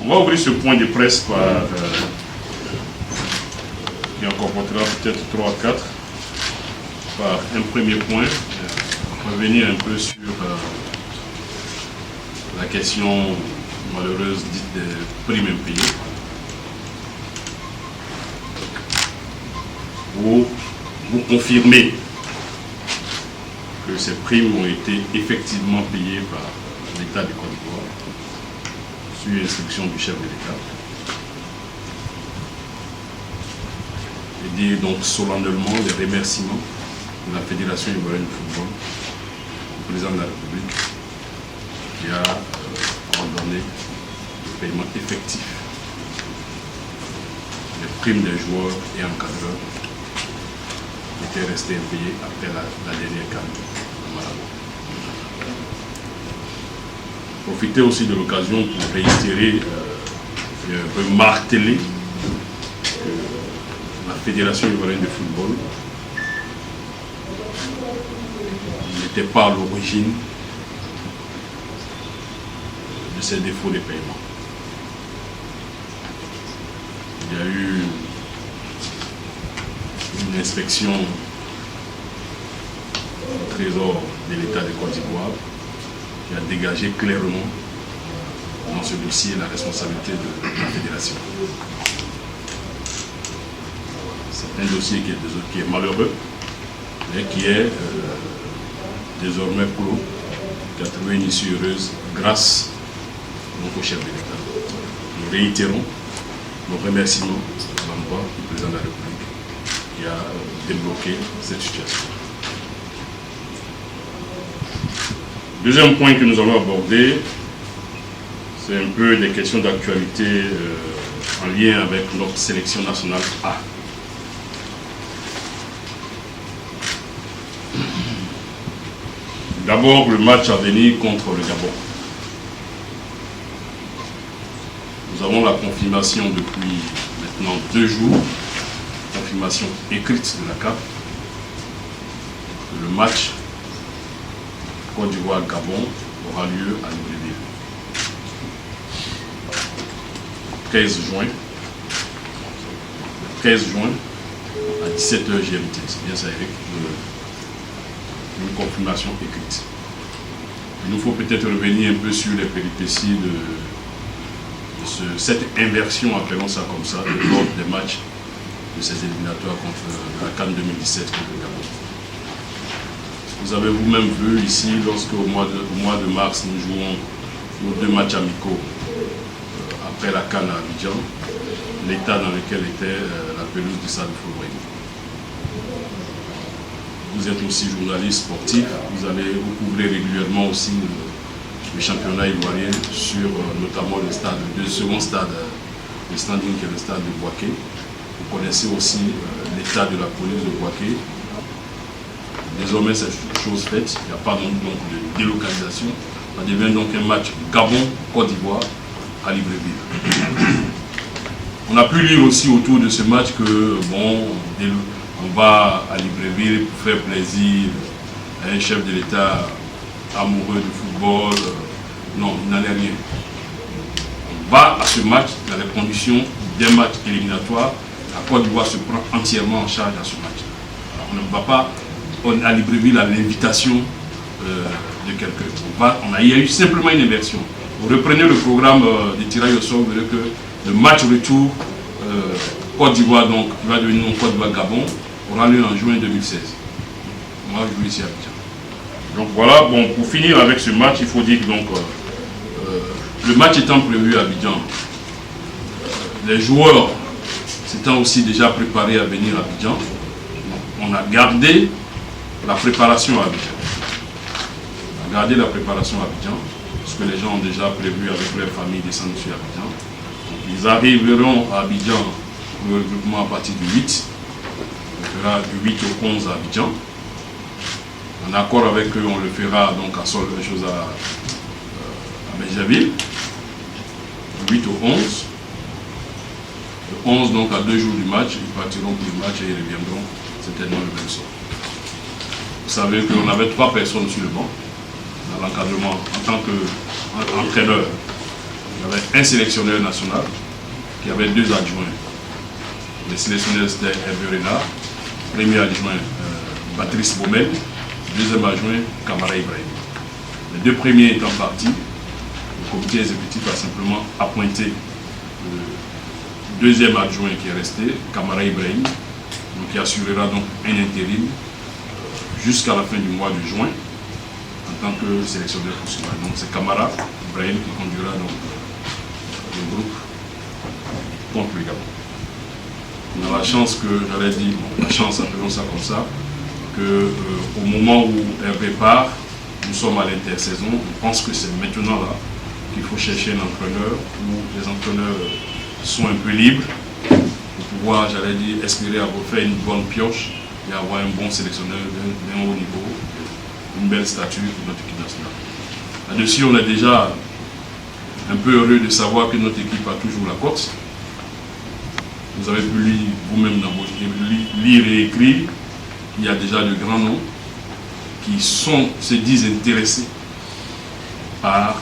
On va ouvrir ce point de presse qui en comportera peut-être 3 à 4 par un premier point, revenir un peu sur la question malheureuse dite des primes impayées. Vous confirmez que ces primes ont été effectivement payées par l'État de Côte d'Ivoire sur instruction du chef de l'État. Et dire donc solennellement les remerciements de la Fédération ivoirienne de football au président de la République qui a ordonné le paiement effectif des primes des joueurs et encadreurs qui étaient restés impayés après la dernière CAN de Malabo. Profiter aussi de l'occasion pour réitérer et marteler que la Fédération ivoirienne de football n'était pas à l'origine de ces défauts de paiement. Il y a eu une inspection du Trésor de l'État de Côte d'Ivoire qui a dégagé clairement dans ce dossier la responsabilité de la Fédération. C'est un dossier qui est malheureux, mais qui est désormais clos, qui a trouvé une issue heureuse grâce donc, au chef de l'État. Nous réitérons nos remerciements à l'endroit du président de la République qui a débloqué cette situation. Deuxième point que nous allons aborder, c'est un peu des questions d'actualité en lien avec notre sélection nationale A. D'abord, le match à venir contre le Gabon. Nous avons la confirmation depuis maintenant 2 jours, confirmation écrite de la CAF, que le match Côte d'Ivoire-Gabon aura lieu à Libreville. 15 juin. 15 juin à 17h GMT. C'est bien ça, Eric. Une confirmation écrite. Il nous faut peut-être revenir un peu sur les péripéties de cette inversion, appelons ça comme ça, de l'ordre des matchs de ces éliminatoires contre la CAN 2017 contre le Gabon. Vous avez vous-même vu ici, lorsque au mois de mars, nous jouons nos 2 matchs amicaux après la CAN à Abidjan, l'état dans lequel était la pelouse du Stade Fulbert. Vous êtes aussi journaliste sportif, vous couvrez régulièrement aussi le championnat ivoirien sur notamment le second stade, le standing qui est le stade de Bouaké. Vous connaissez aussi l'état de la police de Bouaké. Désormais, c'est chose faite, il n'y a pas donc de délocalisation. Ça devient donc un match Gabon-Côte d'Ivoire à Libreville. On a pu lire aussi autour de ce match que, bon, on va à Libreville pour faire plaisir à un chef de l'État amoureux du football. Non, il n'en est rien. On va à ce match dans les conditions d'un match éliminatoire. La Côte d'Ivoire se prend entièrement en charge à ce match. Alors, on ne va pas à Libreville à l'invitation de quelqu'un. Il y a eu simplement une inversion. Vous reprenez le programme de tirage au sort, vous verrez que le match retour Côte d'Ivoire, donc, qui va devenir Côte d'Ivoire-Gabon, aura lieu en juin 2016. Moi, je joue ici à Abidjan. Donc voilà, bon, pour finir avec ce match, il faut dire que donc, le match étant prévu à Abidjan, les joueurs s'étant aussi déjà préparés à venir à Abidjan, on a gardé la préparation à Abidjan. On a gardé la préparation à Abidjan, parce que les gens ont déjà prévu avec leur famille descendre sur Abidjan. Donc, ils arriveront à Abidjan pour le regroupement à partir du 8. On fera du 8 au 11 à Abidjan. En accord avec eux, on le fera donc à Sol, chose à Béjaville. Du 8 au 11. Le 11, donc à 2 jours du match, ils partiront pour le match et ils reviendront certainement le même soir. Vous savez qu'on avait 3 personnes sur le banc dans l'encadrement en tant qu'entraîneur. il y avait un sélectionneur national qui avait 2 adjoints. Les sélectionneurs c'était Hervé Renard, premier adjoint Patrice Baumel, deuxième adjoint Kamara Ibrahim. Les 2 premiers étant partis, le comité exécutif a simplement appointé le deuxième adjoint qui est resté, Kamara Ibrahim, donc qui assurera donc un intérim jusqu'à la fin du mois de juin en tant que sélectionneur principal. Donc c'est Kamara Ibrahim qui conduira donc le groupe contre le Gabon. On a la chance que, j'allais dire, la chance, appelons ça comme ça, qu'au moment où Hervé part, nous sommes à l'intersaison. On pense que c'est maintenant là qu'il faut chercher un entraîneur où les entraîneurs sont un peu libres pour pouvoir, j'allais dire, espérer avoir fait une bonne pioche et avoir un bon sélectionneur d'un haut niveau, une belle stature pour notre équipe nationale. Là-dessus, on est déjà un peu heureux de savoir que notre équipe a toujours la cote. Vous avez pu lire vous-même dans vos lire et écrire, il y a déjà de grands noms qui se disent intéressés par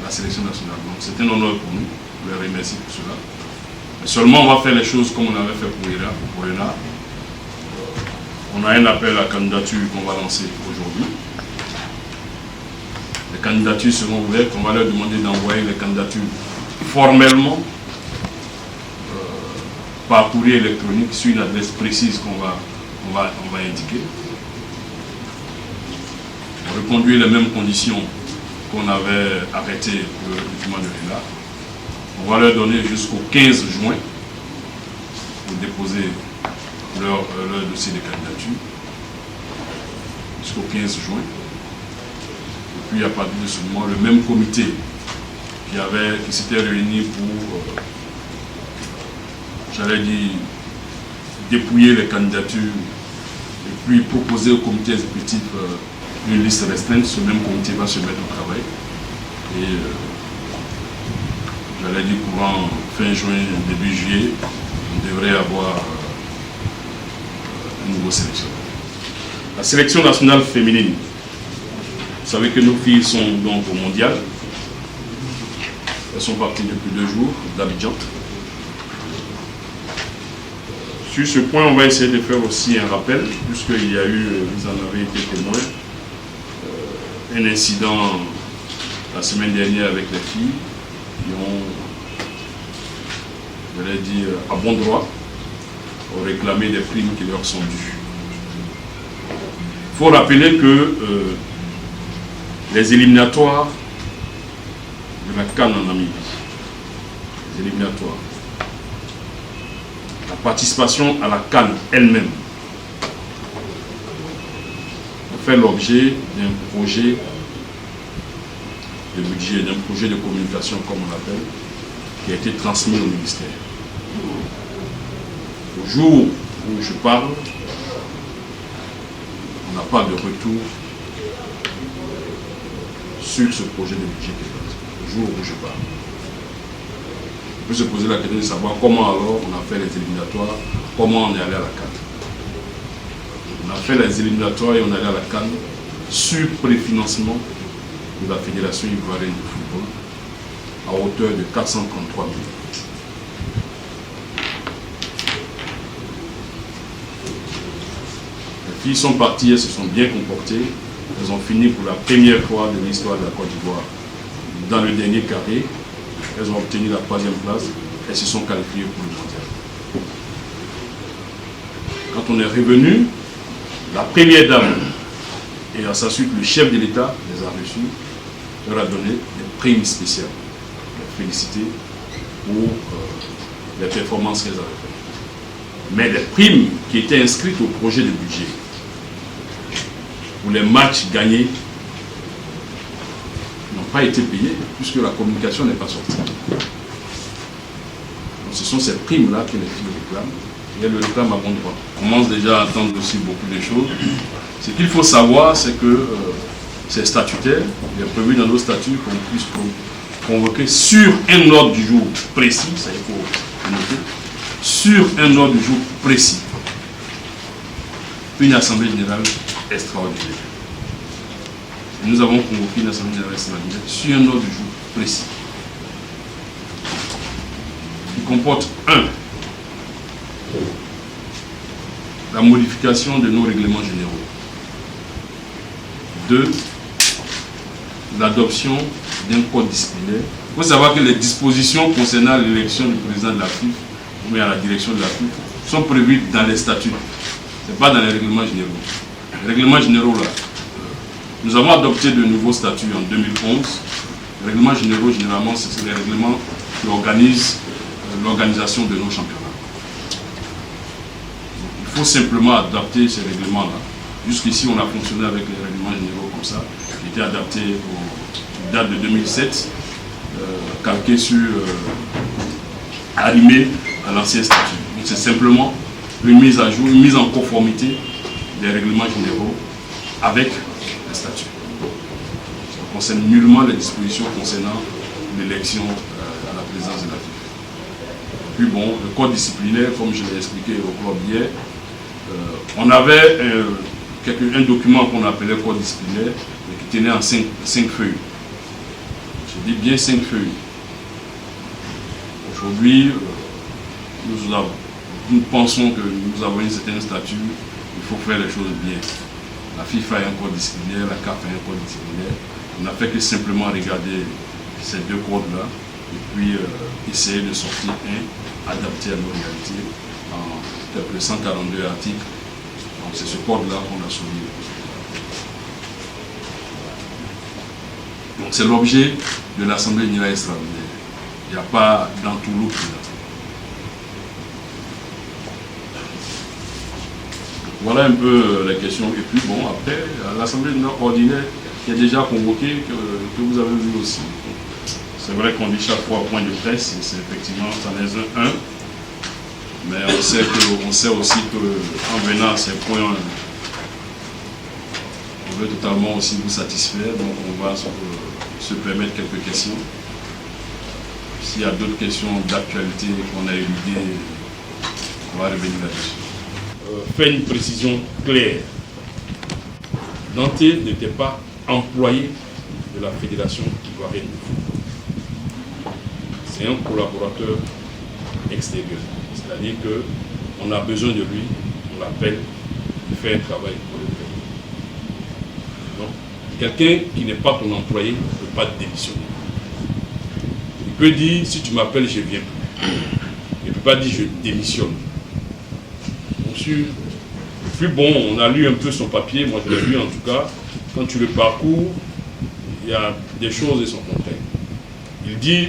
la sélection nationale. Donc c'est un honneur pour nous, je les remercie pour cela. Mais seulement on va faire les choses comme on avait fait pour Renard. On a un appel à candidature qu'on va lancer aujourd'hui. Les candidatures seront ouvertes, on va leur demander d'envoyer les candidatures formellement par courrier électronique sur une adresse précise qu'on va indiquer. On reconduit les mêmes conditions qu'on avait arrêtées pour le document de Renard. On va leur donner jusqu'au 15 juin pour déposer leur dossier de candidature. Jusqu'au 15 juin. Et puis à partir de ce moment, le même comité qui s'était réuni pour, j'allais dire, dépouiller les candidatures et puis proposer au comité exécutif une liste restreinte. Ce même comité va se mettre au travail et j'allais dire courant fin juin, début juillet, on devrait avoir un nouveau sélectionneur. La sélection nationale féminine, vous savez que nos filles sont donc au mondial. Elles sont parties depuis 2 jours d'Abidjan. Sur ce point, on va essayer de faire aussi un rappel, puisqu'il y a eu, vous en avez été témoins, un incident la semaine dernière avec les filles qui ont, j'allais dire, à bon droit, réclamé des primes qui leur sont dues. Il faut rappeler que les éliminatoires de la CAN en Namibie, les éliminatoires, la participation à la CAN elle-même a fait l'objet d'un projet de budget, d'un projet de communication comme on l'appelle, qui a été transmis au ministère. Au jour où je parle, on n'a pas de retour sur ce projet de budget qui est transmis. Au jour où je parle. On peut se poser la question de savoir comment alors on a fait les éliminatoires, comment on est allé à la CAN. On a fait les éliminatoires et on est allé à la CAN sur préfinancement de la Fédération ivoirienne de football à hauteur de 433 millions. Les filles sont parties, elles se sont bien comportées, elles ont fini pour la première fois de l'histoire de la Côte d'Ivoire dans le dernier carré. Elles ont obtenu la 3e place, elles se sont qualifiées pour le mondial. Quand on est revenu, la première dame et à sa suite le chef de l'État les a reçus, leur a donné des primes spéciales, les féliciter pour les performances qu'elles avaient faites. Mais les primes qui étaient inscrites au projet de budget pour les matchs gagnés n'ont pas été payées puisque la communication n'est pas sortie. Donc ce sont ces primes-là que les filles réclament et elles le réclament à bon droit. On commence déjà à attendre aussi beaucoup de choses. Ce qu'il faut savoir, c'est que c'est statutaire, il est prévu dans nos statuts qu'on puisse convoquer sur un ordre du jour précis, ça il faut noter, sur un ordre du jour précis, une assemblée générale extraordinaire. Et nous avons convoqué une assemblée générale extraordinaire sur un ordre du jour précis. comporte 1. La modification de nos règlements généraux. 2. L'adoption d'un code disciplinaire. Il faut savoir que les dispositions concernant l'élection du président de la FIFA ou bien à la direction de la FIFA sont prévues dans les statuts. Ce n'est pas dans les règlements généraux. Les règlements généraux, là, nous avons adopté de nouveaux statuts en 2011. Les règlements généraux, généralement, c'est les règlements qui organisent l'organisation de nos championnats. Donc, il faut simplement adapter ces règlements-là. Jusqu'ici, on a fonctionné avec les règlements généraux comme ça, qui étaient adaptés aux dates de 2007, calqués sur, arrimés à l'ancien statut. Donc c'est simplement une mise à jour, une mise en conformité des règlements généraux avec les statuts. Ça ne concerne nullement les dispositions concernant l'élection à la présidence de la FIFA. Puis bon, le code disciplinaire, comme je l'ai expliqué au club hier, on avait un document qu'on appelait code disciplinaire, mais qui tenait en 5 feuilles. Je dis bien 5 feuilles. Aujourd'hui, nous pensons que nous avons un certain statut, il faut faire les choses bien. La FIFA a un code disciplinaire, la CAF a un code disciplinaire. On n'a fait que simplement regarder ces deux codes-là et puis essayer de sortir un adapté à nos réalités en peut-être 142 articles. Donc c'est ce code-là qu'on a souligné. Donc c'est l'objet de l'Assemblée générale extraordinaire. Il n'y a pas d'entourloupe là. Voilà un peu la question. Et puis bon, après, l'Assemblée générale ordinaire qui est déjà convoquée, que vous avez vu aussi. C'est vrai qu'on dit chaque fois point de presse, et c'est effectivement, ça n'est un. Mais on sait aussi qu'en venant à ces points, on veut totalement aussi vous satisfaire. Donc on va se permettre quelques questions. S'il y a d'autres questions d'actualité qu'on a éludées, on va revenir là-dessus. Faire une précision claire. Dante n'était pas employé de la Fédération ivoirienne de football. C'est un collaborateur extérieur. C'est-à-dire qu'on a besoin de lui, on l'appelle, il fait un travail pour le pays. Donc, quelqu'un qui n'est pas ton employé ne peut pas démissionner. Il peut dire, si tu m'appelles, je viens. Il ne peut pas dire, je démissionne. Puis bon, on a lu un peu son papier, moi je l'ai lu en tout cas. Quand tu le parcours, il y a des choses et son contraire. Il dit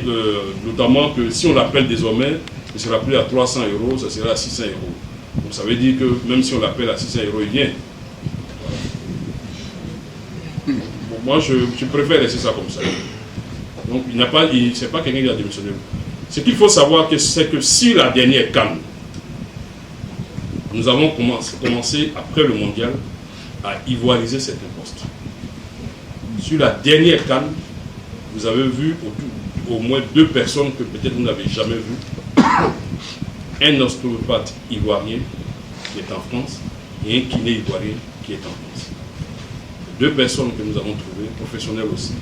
notamment que si on l'appelle désormais, ce ne sera plus à 300 €, ça sera à 600 €. Donc ça veut dire que même si on l'appelle à 600 €, il vient. Bon, moi je préfère laisser ça comme ça. Donc c'est pas quelqu'un qui a démissionné. Ce qu'il faut savoir, c'est que si la dernière CAN, nous avons commencé après le mondial à ivoiriser certains postes. Sur la dernière CAN, vous avez vu au moins 2 personnes que peut-être vous n'avez jamais vues. Un ostéopathe ivoirien qui est en France et un kiné ivoirien qui est en France. 2 personnes que nous avons trouvées, professionnelles aussi,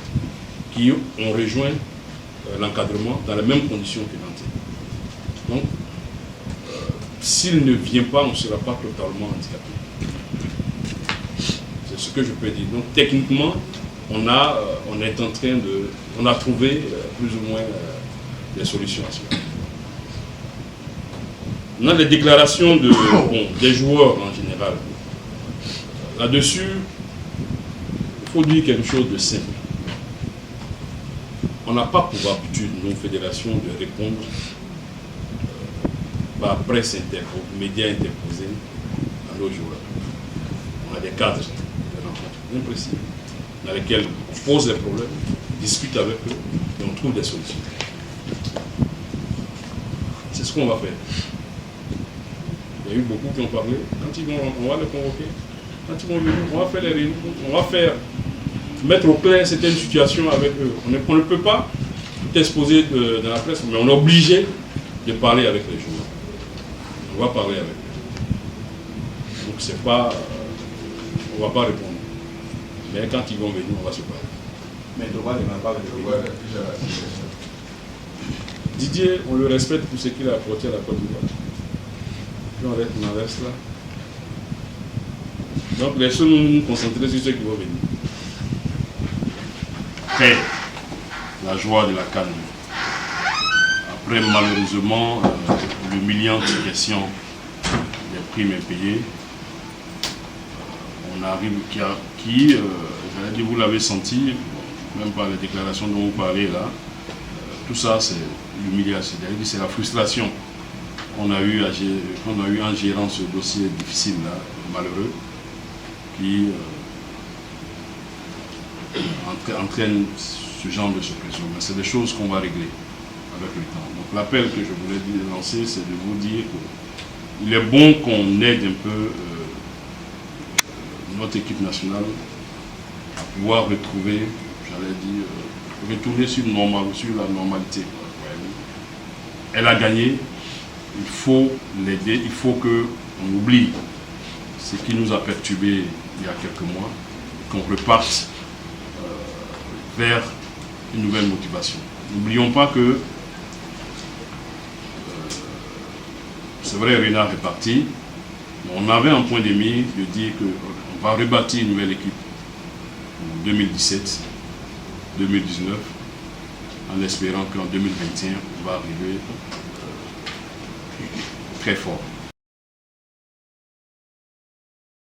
qui ont rejoint l'encadrement dans les mêmes conditions que Dante. Donc, s'il ne vient pas, on ne sera pas totalement handicapé. C'est ce que je peux dire. Donc techniquement, on est en train de... On a trouvé plus ou moins des solutions à cela. On a les déclarations des joueurs en général. Là-dessus, il faut dire quelque chose de simple. On n'a pas pour habitude, nos fédérations, de répondre par presse médias interposés à nos joueurs. On a des cadres de rencontres bien précis dans lesquels on pose des problèmes, on discute avec eux et on trouve des solutions. C'est ce qu'on va faire. Il y a eu beaucoup qui ont parlé. Quand ils vont, on va les convoquer. Quand ils vont venir, on va faire les réunions. On va mettre au clair certaines situations avec eux. On ne peut pas tout exposer dans la presse, mais on est obligé de parler avec les joueurs. On va parler avec eux. Donc c'est pas... on ne va pas répondre. Mais quand ils vont venir, on va se parler. Mais droit ne va pas venir. Didier, on le respecte pour ce qu'il a apporté à la Côte d'Ivoire. Puis on en reste là. Donc laissons-nous nous concentrer sur ceux qui vont venir. Après la joie de la CAN, après malheureusement l'humiliante question des primes impayées, on arrive j'allais dire, vous l'avez senti, même par les déclarations dont vous parlez là, tout ça c'est l'humiliation, c'est la frustration qu'on a eu en gérant ce dossier difficile là, malheureux, qui entraîne ce genre de suppression. Mais c'est des choses qu'on va régler avec le temps. Donc l'appel que je voulais lancer, c'est de vous dire qu'il est bon qu'on aide un peu notre équipe nationale à pouvoir retrouver, j'allais dire, retourner sur la normalité. Elle a gagné, il faut l'aider, il faut qu'on oublie ce qui nous a perturbés il y a quelques mois, qu'on reparte vers une nouvelle motivation. N'oublions pas que, c'est vrai, Renard est parti, mais on avait un point de mire de dire qu'on va rebâtir une nouvelle équipe en 2017, 2019, en espérant qu'en 2021, on va arriver très fort.